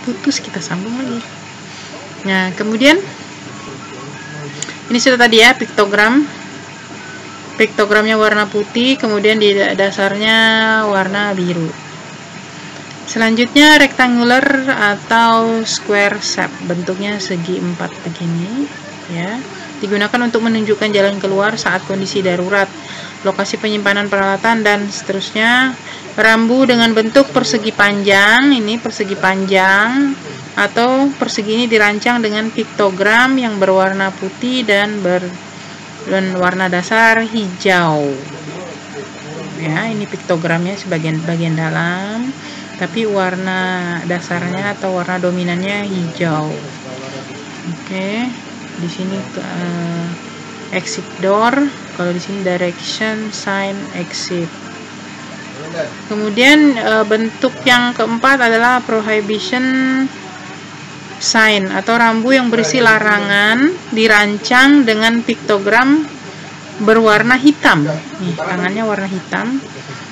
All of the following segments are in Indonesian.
putus, kita sambung lagi. Nah, kemudian ini sudah tadi ya, piktogramnya warna putih, kemudian di dasarnya warna biru. Selanjutnya rectangular atau square shape, bentuknya segi empat begini ya. Digunakan untuk menunjukkan jalan keluar saat kondisi darurat, lokasi penyimpanan peralatan, dan seterusnya. Rambu dengan bentuk persegi panjang, ini persegi panjang atau persegi ini dirancang dengan piktogram yang berwarna putih dan warna dasar hijau. Ya, ini piktogramnya sebagian dalam, tapi warna dasarnya atau warna dominannya hijau. Oke. Di sini exit door, kalau di sini direction sign exit. Kemudian bentuk yang keempat adalah prohibition sign atau rambu yang berisi larangan, dirancang dengan piktogram berwarna hitam. Nih, tangannya warna hitam,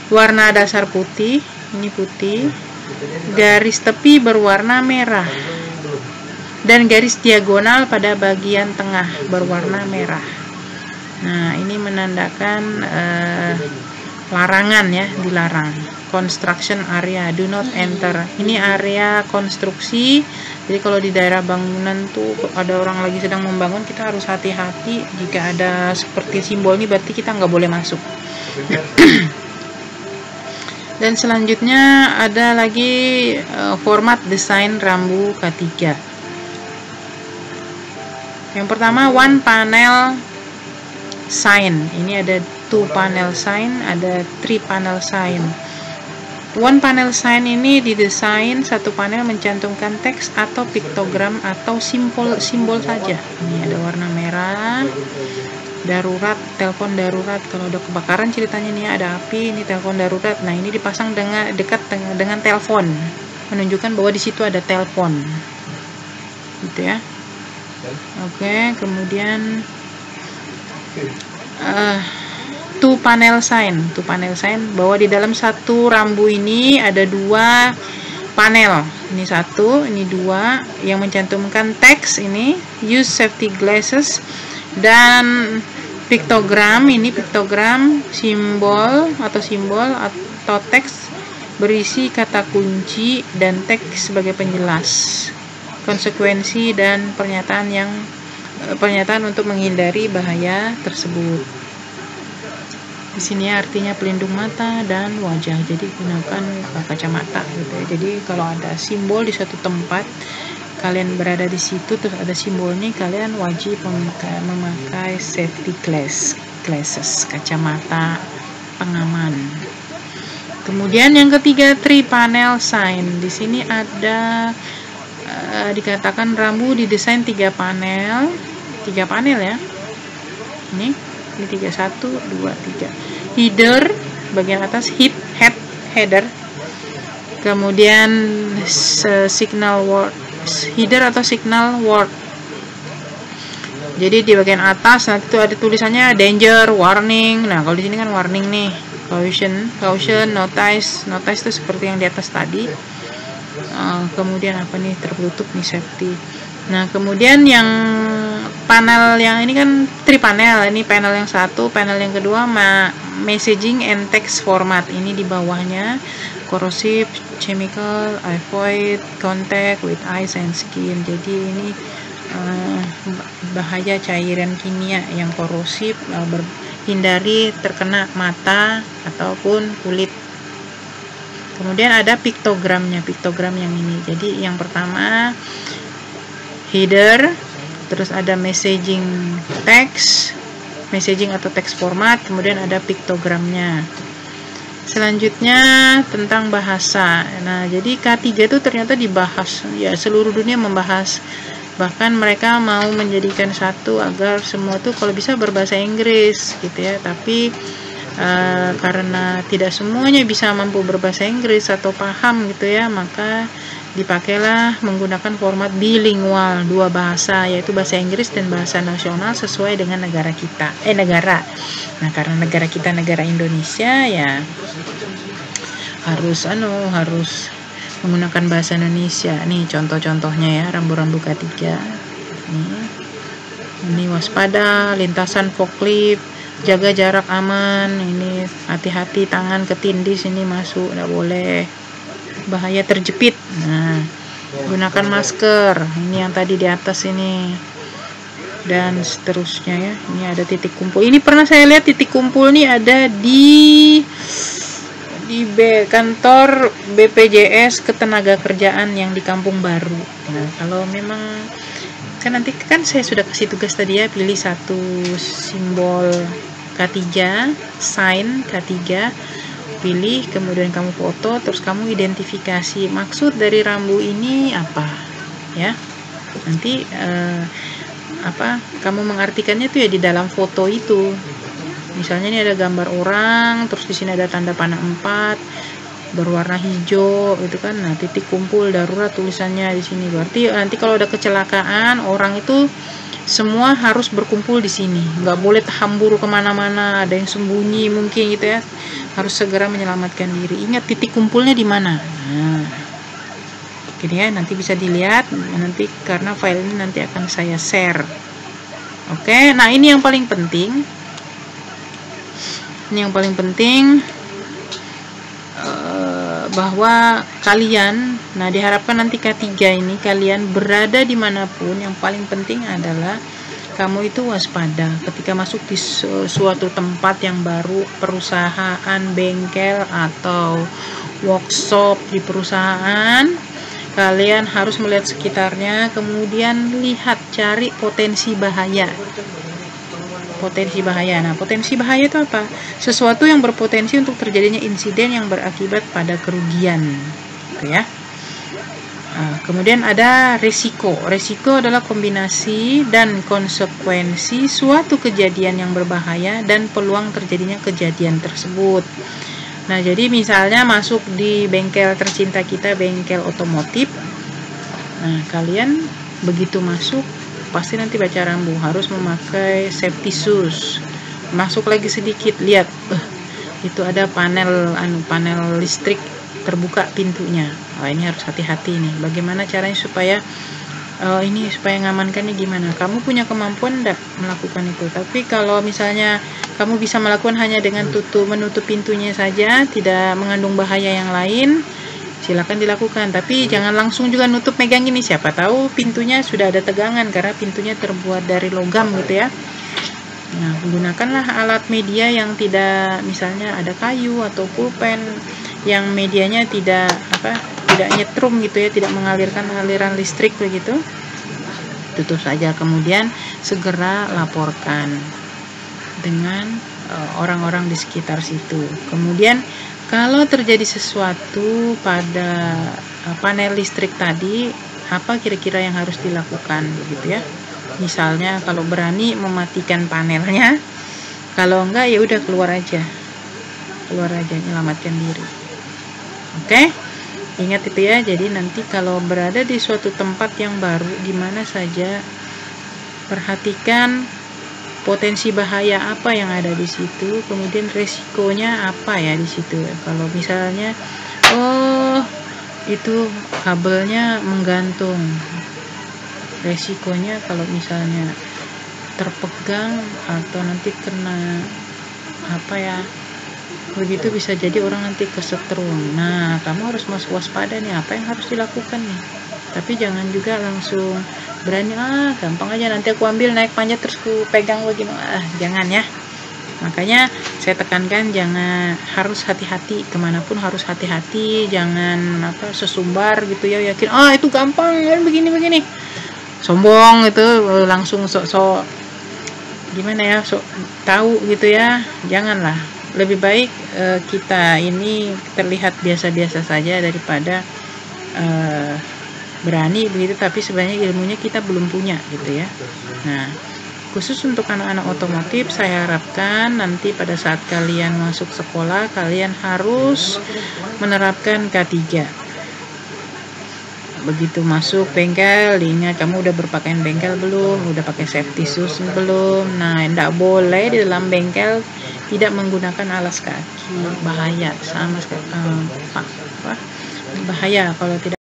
warna dasar putih, ini putih, garis tepi berwarna merah, dan garis diagonal pada bagian tengah berwarna merah. Nah, ini menandakan larangan ya, dilarang. Construction area, do not enter. Ini area konstruksi. Jadi kalau di daerah bangunan tuh ada orang lagi sedang membangun, kita harus hati-hati. Jika ada seperti simbol ini, berarti kita nggak boleh masuk. Dan selanjutnya ada lagi format desain rambu K3. Yang pertama one panel sign. Ini ada two panel sign, ada three panel sign. One panel sign ini didesain satu panel mencantumkan teks atau piktogram atau simbol saja. Ini ada warna merah, darurat, telepon darurat. Kalau ada kebakaran ceritanya nih, ada api, ini telepon darurat. Nah, ini dipasang dekat dengan telepon, menunjukkan bahwa di situ ada telepon. Gitu ya. Oke, kemudian two panel sign bahwa di dalam satu rambu ini ada dua panel. Ini satu, ini dua, yang mencantumkan teks ini use safety glasses, dan piktogram ini piktogram simbol atau teks berisi kata kunci dan teks sebagai penjelas konsekuensi dan pernyataan untuk menghindari bahaya tersebut. Di sini artinya pelindung mata dan wajah, jadi gunakan kacamata gitu ya. Jadi kalau ada simbol di suatu tempat, kalian berada di situ terus ada simbolnya, kalian wajib memakai safety glasses, kacamata pengaman. Kemudian yang ketiga three panel sign. Di sini ada dikatakan rambu didesain tiga panel ya. Ini 3, 1, 2, 3. Header bagian atas, header. Kemudian signal word, header atau signal word. Jadi di bagian atas nanti itu ada tulisannya danger, warning. Nah, kalau di sini kan warning nih, caution, notice itu seperti yang di atas tadi. Kemudian apa nih, tertutup nih, safety. Nah, kemudian yang panel yang ini kan three panel, ini panel yang satu, panel yang kedua messaging and text format. Ini di bawahnya corrosive chemical, avoid contact with eyes and skin. Jadi ini bahaya cairan kimia yang korosif, hindari terkena mata ataupun kulit. Kemudian ada piktogram yang ini. Jadi yang pertama header, terus ada messaging atau text format, kemudian ada piktogramnya. Selanjutnya tentang bahasa. Nah, jadi K3 itu ternyata dibahas ya, seluruh dunia membahas. Bahkan mereka mau menjadikan satu agar semua tuh kalau bisa berbahasa Inggris gitu ya. Tapi karena tidak semuanya bisa mampu berbahasa Inggris atau paham gitu ya, maka dipakailah menggunakan format bilingual, dua bahasa, yaitu bahasa Inggris dan bahasa nasional sesuai dengan negara kita. Nah, karena negara kita negara Indonesia ya harus menggunakan bahasa Indonesia. Nih contoh-contohnya ya, rambu-rambu K3. Ini waspada, lintasan forklift, jaga jarak aman, ini hati-hati tangan ketindih sini masuk, nggak boleh, bahaya terjepit. Nah, gunakan masker, ini yang tadi di atas ini, dan seterusnya ya. Ini ada titik kumpul, ini pernah saya lihat titik kumpul nih ada di kantor BPJS Ketenagakerjaan yang di Kampung Baru. Nah, kalau memang kan nanti kan saya sudah kasih tugas tadi ya, pilih satu simbol K3, sign K3, pilih, kemudian kamu foto, terus kamu identifikasi maksud dari rambu ini apa ya. Nanti kamu mengartikannya tuh ya di dalam foto itu. Misalnya ini ada gambar orang, terus di sini ada tanda panah 4 berwarna hijau itu kan. Nah, titik kumpul darurat tulisannya di sini. Berarti nanti kalau ada kecelakaan, orang itu semua harus berkumpul di sini, nggak boleh hambur kemana-mana, ada yang sembunyi mungkin gitu ya, harus segera menyelamatkan diri. Ingat titik kumpulnya di mana. Nah, gini ya, nanti bisa dilihat nanti karena file ini nanti akan saya share. Oke, nah ini yang paling penting. Ini yang paling penting, bahwa kalian, nah diharapkan nanti K3 ini kalian berada dimanapun, yang paling penting adalah kamu itu waspada ketika masuk di suatu tempat yang baru, perusahaan, bengkel, atau workshop di perusahaan. Kalian harus melihat sekitarnya, kemudian lihat, cari potensi bahaya. Potensi bahaya. Nah, potensi bahaya itu apa? Sesuatu yang berpotensi untuk terjadinya insiden yang berakibat pada kerugian, gitu ya. Nah, kemudian ada resiko. Resiko adalah kombinasi dan konsekuensi suatu kejadian yang berbahaya dan peluang terjadinya kejadian tersebut. Nah, jadi misalnya masuk di bengkel tercinta kita, bengkel otomotif. Nah, kalian begitu masuk pasti nanti baca rambu, harus memakai safety shoes. Masuk lagi sedikit, lihat, itu ada panel listrik terbuka pintunya. Ini harus hati-hati nih. Bagaimana caranya supaya supaya ngamankannya gimana? Kamu punya kemampuan enggak melakukan itu? Tapi kalau misalnya kamu bisa melakukan hanya dengan menutup pintunya saja, tidak mengandung bahaya yang lain, silakan dilakukan. Tapi jangan langsung juga nutup megang ini, siapa tahu pintunya sudah ada tegangan karena pintunya terbuat dari logam gitu ya. Nah, gunakanlah alat media yang tidak, misalnya ada kayu atau pulpen yang medianya tidak nyetrum gitu ya, tidak mengalirkan aliran listrik begitu. Tutup saja, kemudian segera laporkan dengan orang-orang di sekitar situ. Kemudian kalau terjadi sesuatu pada panel listrik tadi, apa kira-kira yang harus dilakukan begitu ya? Misalnya kalau berani mematikan panelnya, kalau enggak ya udah keluar aja, menyelamatkan diri. Oke, ingat itu ya. Jadi nanti kalau berada di suatu tempat yang baru, di mana saja, perhatikan potensi bahaya apa yang ada di situ, kemudian resikonya apa ya di situ. Kalau misalnya itu kabelnya menggantung, resikonya kalau misalnya terpegang atau nanti kena begitu, bisa jadi orang nanti kesetrum. Nah, kamu harus waspada nih, apa yang harus dilakukan nih. Tapi jangan juga langsung berani, gampang aja nanti aku ambil, naik panjat terus aku pegang begini, jangan ya. Makanya saya tekankan jangan, harus hati-hati, kemanapun harus hati-hati, jangan sesumbar gitu ya, yakin itu gampang begini sombong itu, langsung sok gimana ya, sok tahu gitu ya. Janganlah, lebih baik kita ini terlihat biasa-biasa saja daripada berani begitu tapi sebenarnya ilmunya kita belum punya gitu ya. Nah, khusus untuk anak-anak otomotif, saya harapkan nanti pada saat kalian masuk sekolah, kalian harus menerapkan K3. Begitu masuk bengkel, diingat kamu udah berpakaian bengkel belum, udah pakai safety shoes belum. Nah, tidak boleh di dalam bengkel tidak menggunakan alas kaki, bahaya sama sekali. bahaya kalau tidak